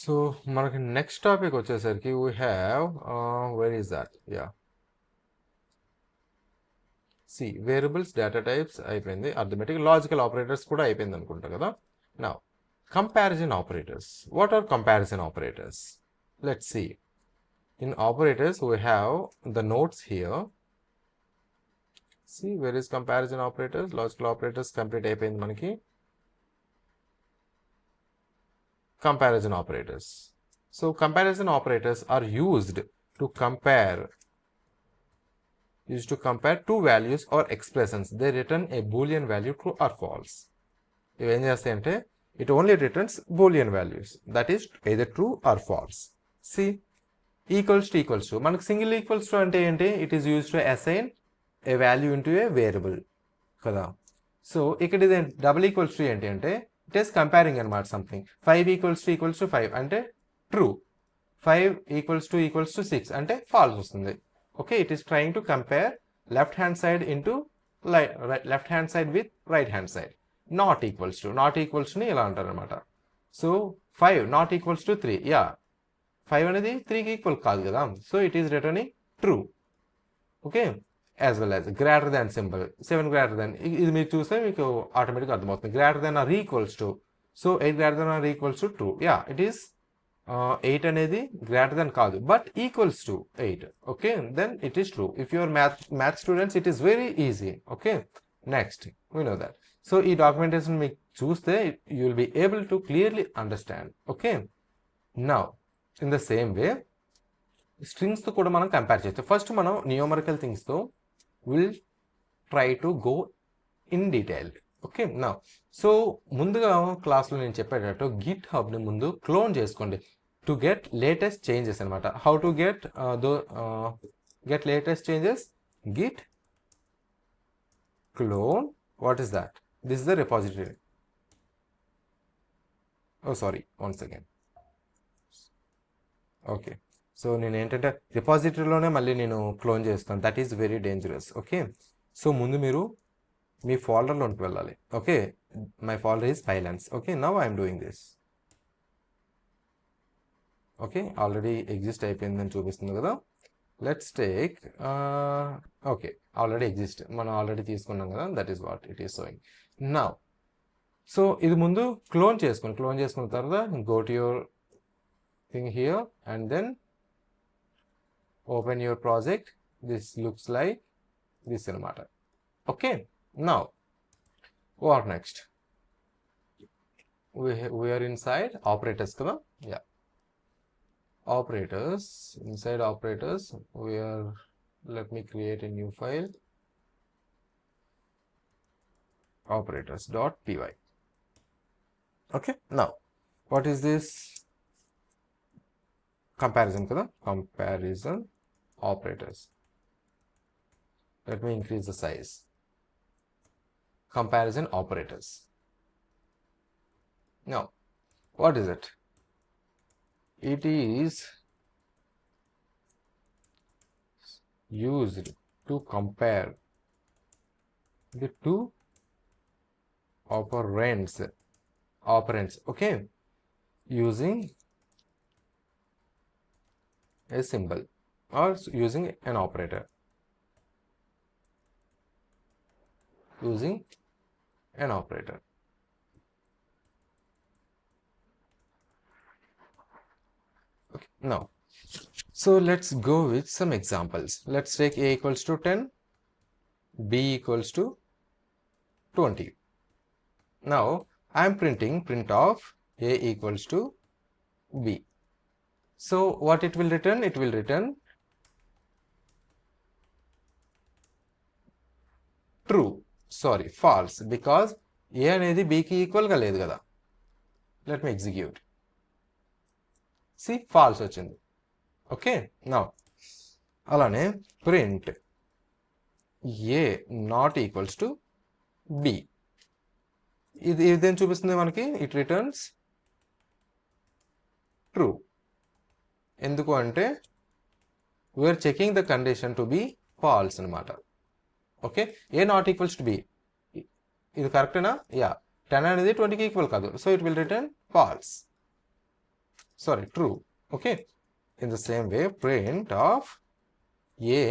So మనకి next topic వచ్చేసరికి we have where is that C variables data types అయిపోయింది, arithmetic logical operators కూడా అయిపోయింది అనుకుంటా కదా. నా comparison operators. What are comparison operators? Let's see. In operators we have the notes here. See where is comparison operators, logical operators complete అయిపోయింది మనకి. Comparison operators. So comparison operators are used to compare two values or expressions. They return a boolean value, true or false. ఇవి ఏం చేస్తాయి అంటే it only returns boolean values, that is either true or false. See, equals to మనకు single equals to అంటే ఏంటి? It is use to assign A value into A variable కదా. So ఇక్కడ ఇది డబుల్ ఈక్వల్స్ టు ఏంటి అంటే it is comparing అనమాట something. 5 equals to 5 అంటే ట్రూ, 5 ఈక్వల్స్ టు 6 అంటే ఫాల్స్ వస్తుంది. Okay, it is trying to compare left hand side into left hand side with right hand side. Not ఈక్వల్స్ని ఇలా అంటారు అనమాట. సో 5 నాట్ ఈక్వల్స్ టు 3, 5 అనేది 3కి ఈక్వల్ కాదు కదా. So it is returning true. Okay, as well as greater than symbol, 7 greater than, ఇది మీరు చూస్తే మీకు ఆటోమేటిక్గా అర్థమవుతుంది. Greater than or equals to, so 8 greater than or equals to true. It is 8 అనేది గ్రేటర్ దాన్ కాదు but equals to 8. Okay, then it is true. If your math students it is very easy. Okay, next we know that. So ఈ documentation మీకు చూస్తే you will be able to clearly understand. Okay, now in the same way స్ట్రింగ్స్తో కూడా మనం compare చేస్తాం. First మనం numerical థింగ్స్తో will try to go in detail. Okay, నా సో ముందుగా క్లాస్లో నేను చెప్పేటట్టు గిట్ హబ్ని ముందు క్లోన్ చేసుకోండి టు గెట్ లేటెస్ట్ చేంజెస్ అనమాట. How to get latest changes? Git clone. What is that? This is the repository. Oh sorry, one second. Okay, so నేను ఏంటంటే రిపాజిటరీలోనే మళ్ళీ నేను క్లోన్ చేస్తాను. That is very dangerous. Okay, so ముందు మీరు మీ ఫోల్డర్లోకి వెళ్ళాలి. Okay, my folder is finance. Okay, now I'm doing this. Okay, already exist అయిపోయిందని చూపిస్తుంది కదా. Let's take, okay, already exist, మనం ఆల్రెడీ తీసుకున్నాం కదా. That is what it is showing now. So ఇది ముందు క్లోన్ చేసుకున్న తర్వాత go to your thing here and then open your project. This looks like this anamata. Okay, now what next? We are inside operators kada. Operators. Inside operators we are, let me create a new file, operators.py. okay, now what is this? Comparison kada, comparison operators. Let me increase the size. Comparison operators. Now what is it? It is used to compare the two operands. Okay, using a symbol or using an operator. Okay, now so let's go with some examples. Let's take a equals to 10, b equals to 20. Now I am printing print of a equals to b. So what it will return? It will return true, sorry, false, because a అనేది b కి equal గా లేదు కదా. Let me execute. See false వచ్చింది. Okay, now అలానే print a not equals to b. ఇదేం చూపిస్తుంది మనకి? It returns true. ఎందుకు అంటే we're checking the condition to be false అనమాట. Okay, a not equals to b, ఇది కరెక్టేనా? 10 అనేది 20కి ఈక్వల్ కాదు. So it will return false. true. Okay, in the same way, print of a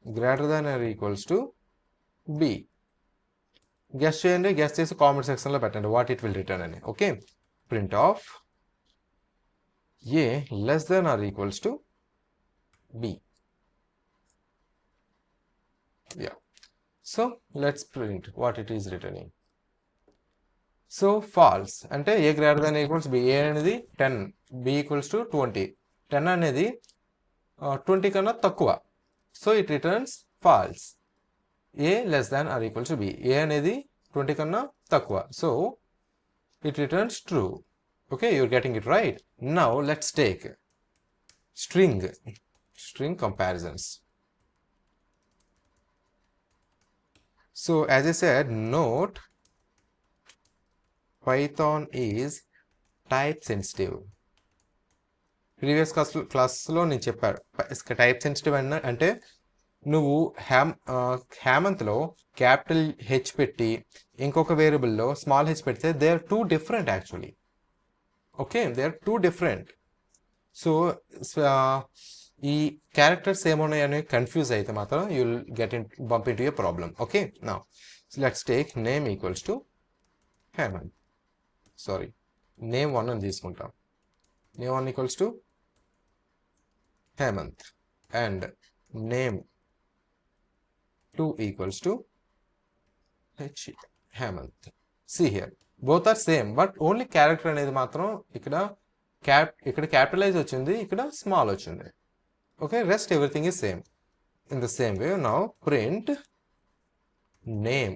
greater than or equals to b. Guess చేయండి, guess చేసి comment సెక్షన్లో పెట్టండి వాట్ ఇట్ విల్ రిటర్న్ అని. Okay, print of a less than or equals to b. Yeah, so let's print what it is returning. So false అంటే a greater than or equals b. a అనేది 10, b equals to 20. 10 అనేది 20 కన్నా తక్కువ, so it returns false. a less than or equals to b. a అనేది 20 కన్నా తక్కువ, so it returns true. Okay, you're getting it right. Now let's take string comparisons. So as I said, note Python is type sensitive. Previous క్లాస్లో నేను చెప్పాను type sensitive అంటే నువ్వు హ్యామంత్లో capital H పెట్టి ఇంకొక వేరియబుల్లో స్మాల్ హెచ్ పెడితే they are two different actually. Okay, they are two different. So ఈ క్యారెక్టర్స్ ఏమున్నాయని కన్ఫ్యూజ్ అయితే మాత్రం you will bump into a problem. Okay, now let's take name equals to Hemanth. Sorry, name 1 అని తీసుకుంటాం. Name 1 equals to Hemanth and name 2 equals to Hemanth. See here, both are same, but only character అనేది మాత్రం ఇక్కడ capitalise వచ్చింది, ఇక్కడ small వచ్చింది. Okay, rest everything is same. In the same way, now print name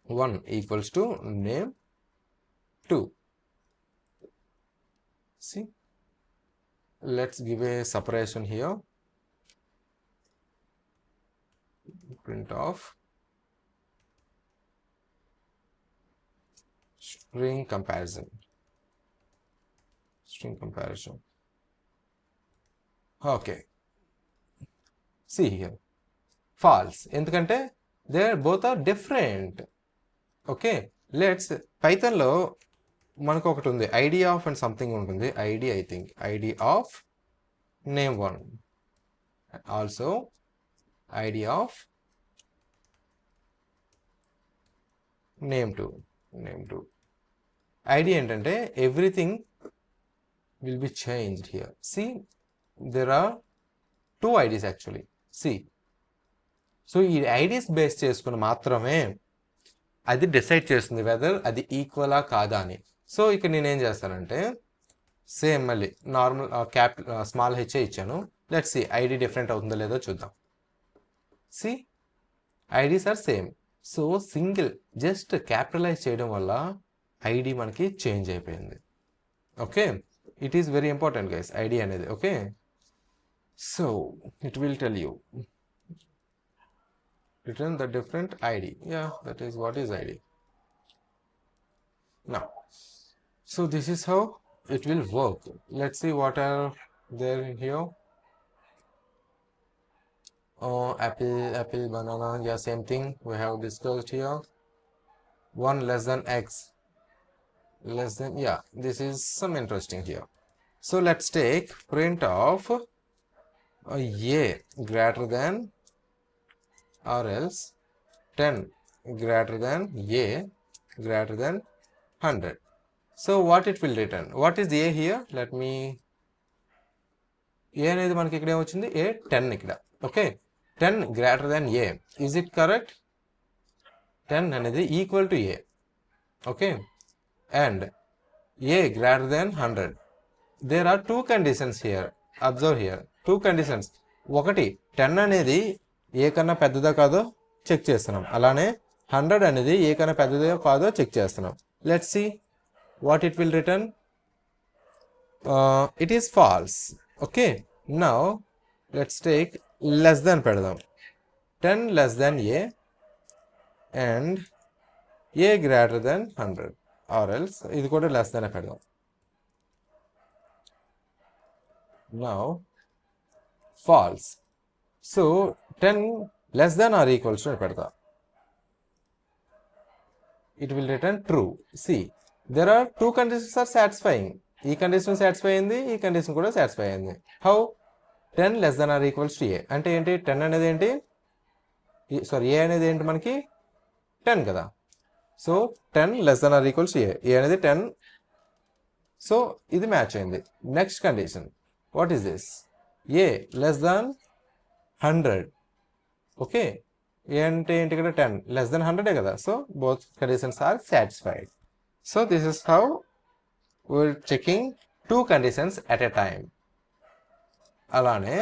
1 equals to name 2. See, let's give a separation here. Print of string comparison. Okay, see here, false ఎందుకంటే they both are different. Okay, let's పైథాన్లో మనకు ఒకటి ఉంది ID of and something ఉంటుంది. ID, I think ID of name 1, also ID of name 2. ID ఏంటంటే everything will be changed here. See, there are 2 IDs actually. See, so ఈ IDs base చేసుకుని మాత్రమే అది డిసైడ్ చేస్తుంది వెదర్ అది ఈక్వలా కాదా అని. సో ఇక్కడ నేనేం చేస్తానంటే సేమ్ మళ్ళీ నార్మల్ స్మాల్ హెచ్ఏ ఇచ్చాను. లెట్స్ సి ఐడి డిఫరెంట్ అవుతుందో లేదో చూద్దాం. See, IDs are same. So single just capitalize చేయడం వల్ల ఐడి మనకి చేంజ్ అయిపోయింది. Okay, it is very important guys ID అనేది. Okay, so it will tell you return the different ID. Yeah, that is what is ID. Now, so this is how it will work. Let's see what are there in here. Apple, banana, yeah, same thing we have discussed here. 1 less than x, less than, yeah, this is some interesting here. So let's take print of a greater than or else 10 greater than a greater than 100. So what it will return? What is a here? Let me, a అనేది మనకి ఇక్కడ ఏమొచ్చింది, a 10 ఇక్కడ. Okay, 10 greater than a, is it correct? 10 అనేది equal to a. Okay, and a greater than 100. there are 2 conditions here. Observe here, 2 conditions. ఒకటి 10 అనేది ఏ కన్నా పెద్దదో కాదో చెక్ చేస్తున్నాం, అలానే 100 అనేది ఏ కన్నా పెద్దదో కాదో చెక్ చేస్తున్నాం. Let's see what it will return. It is false. Okay, now let's take less than పెడదాం. 10 less than a and a greater than 100, or else ఇది కూడా లెస్ దాన్ పెడదాం. Now false. So 10 less than or equals to పెడతా, it will return true. See, there are 2 conditions are satisfying. ఈ condition satisfy అయింది, ఈ condition కూడా satisfy అయింది. How? 10 less than or equals to a అంటే ఏంటి? 10 అనేది ఏంటి? సారీ, ఏ అనేది ఏంటి మనకి? 10 కదా. So 10 less than or equals to a అనేది 10. సో ఇది మ్యాచ్ అయింది. Next condition, what is this? A less than 100. Okay, a అంటే ఏంటి ఇక్కడ? 10 less than 100 కదా. So both conditions are satisfied. So this is how we're checking 2 conditions at a time. అలానే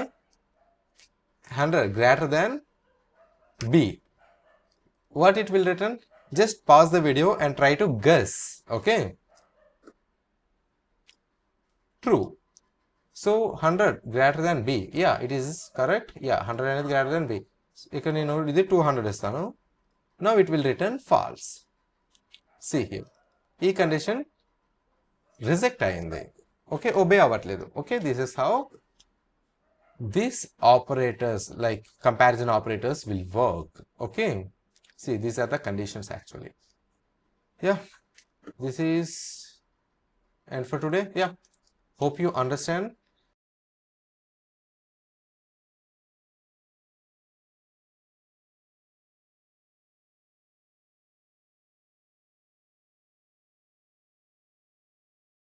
100 greater than b, what it will return? Just pause the video and try to guess. Okay, true. So 100 greater than b, yeah, it is correct. Yeah, 100 అనేది greater than b. ఇక్కడ నేను ఇది 200 ఇస్తాను. Now it will return false. See here, ఈ condition reject అయింది. Okay, obey అవ్వట్లేదు. Okay, this is how these operators, like comparison operators, will work. Okay, see, these are the conditions actually. Yeah, this is end for today. Yeah, hope you understand